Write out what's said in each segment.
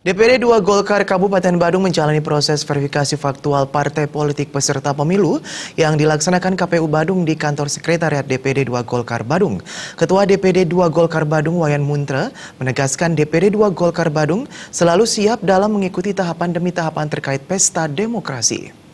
DPD 2 Golkar Kabupaten Badung menjalani proses verifikasi faktual partai politik peserta pemilu yang dilaksanakan KPU Badung di kantor sekretariat DPD 2 Golkar Badung. Ketua DPD 2 Golkar Badung Wayan Muntre menegaskan DPD 2 Golkar Badung selalu siap dalam mengikuti tahapan demi tahapan terkait pesta demokrasi.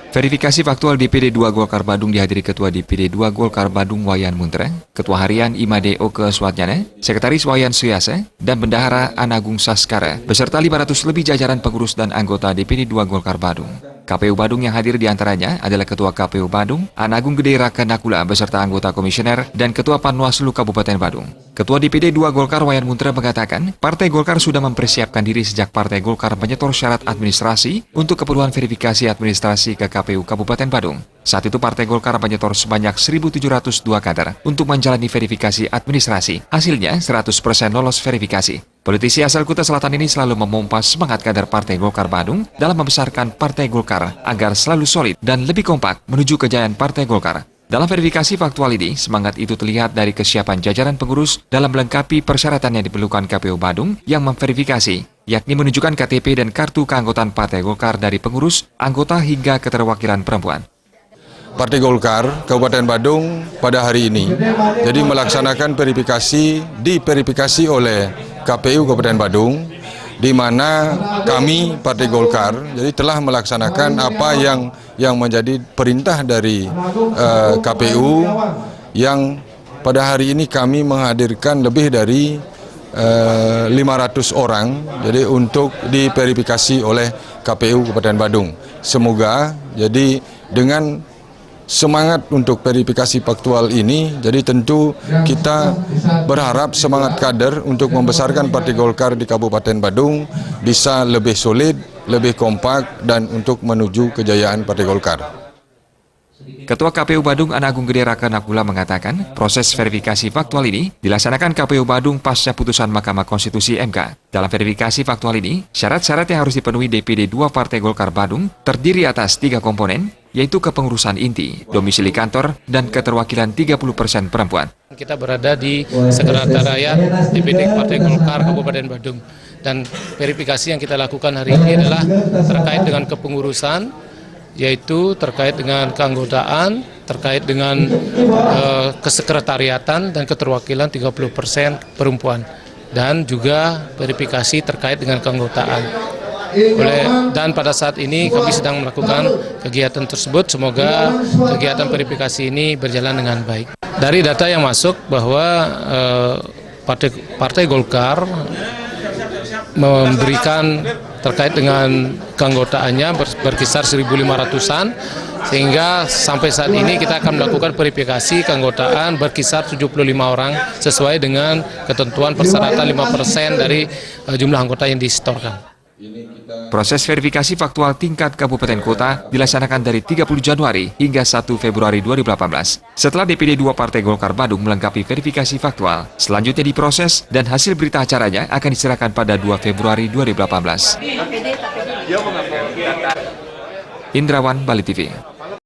Verifikasi faktual DPD 2 Golkar Badung dihadiri Ketua DPD 2 Golkar Badung Wayan Muntre, Ketua Harian Imade Oke Swatnyana, Sekretaris Wayan Suyase, dan Bendahara Anagung Saskara, beserta 500 lebih jajaran pengurus dan anggota DPD 2 Golkar Badung. KPU Badung yang hadir diantaranya adalah Ketua KPU Badung, Anagung Gede Raka Nakula beserta anggota komisioner dan Ketua Panwaslu Kabupaten Badung. Ketua DPD 2 Golkar Wayan Muntre mengatakan, Partai Golkar sudah mempersiapkan diri sejak Partai Golkar menyetor syarat administrasi untuk keperluan verifikasi administrasi ke KPU Kabupaten Badung. Saat itu Partai Golkar menyetor sebanyak 1.702 kader untuk menjalani verifikasi administrasi. Hasilnya 100% lolos verifikasi. Politisi asal Kuta Selatan ini selalu memompa semangat kader Partai Golkar Badung dalam membesarkan Partai Golkar agar selalu solid dan lebih kompak menuju kejayaan Partai Golkar. Dalam verifikasi faktual ini, semangat itu terlihat dari kesiapan jajaran pengurus dalam melengkapi persyaratan yang diperlukan KPU Badung yang memverifikasi, yakni menunjukkan KTP dan kartu keanggotaan Partai Golkar dari pengurus, anggota hingga keterwakilan perempuan. Partai Golkar Kabupaten Badung pada hari ini jadi melaksanakan diverifikasi oleh KPU Kabupaten Badung, di mana kami Partai Golkar jadi telah melaksanakan apa yang menjadi perintah dari KPU, yang pada hari ini kami menghadirkan lebih dari 500 orang jadi untuk diverifikasi oleh KPU Kabupaten Badung. Semoga jadi dengan semangat untuk verifikasi faktual ini, jadi tentu kita berharap semangat kader untuk membesarkan Partai Golkar di Kabupaten Badung bisa lebih solid, lebih kompak, dan untuk menuju kejayaan Partai Golkar. Ketua KPU Badung Anagung Gede Raka Nakula mengatakan, proses verifikasi faktual ini dilaksanakan KPU Badung pasca putusan Mahkamah Konstitusi MK. Dalam verifikasi faktual ini, syarat-syarat yang harus dipenuhi DPD 2 Partai Golkar Badung terdiri atas 3 komponen, yaitu kepengurusan inti, domisili kantor, dan keterwakilan 30% perempuan. Kita berada di sekretariat DPD Partai Golkar Kabupaten Badung, dan verifikasi yang kita lakukan hari ini adalah terkait dengan kepengurusan, yaitu terkait dengan keanggotaan, terkait dengan kesekretariatan dan keterwakilan 30% perempuan, dan juga verifikasi terkait dengan keanggotaan. Dan pada saat ini kami sedang melakukan kegiatan tersebut. Semoga kegiatan verifikasi ini berjalan dengan baik. Dari data yang masuk bahwa Partai Golkar memberikan terkait dengan keanggotaannya berkisar 1.500-an, sehingga sampai saat ini kita akan melakukan verifikasi keanggotaan berkisar 75 orang sesuai dengan ketentuan persyaratan 5% dari jumlah anggota yang disetorkan. Proses verifikasi faktual tingkat kabupaten kota dilaksanakan dari 30 Januari hingga 1 Februari 2018. Setelah DPD 2 Partai Golkar Badung melengkapi verifikasi faktual, selanjutnya diproses dan hasil berita acaranya akan diserahkan pada 2 Februari 2018. Indrawan, Bali TV.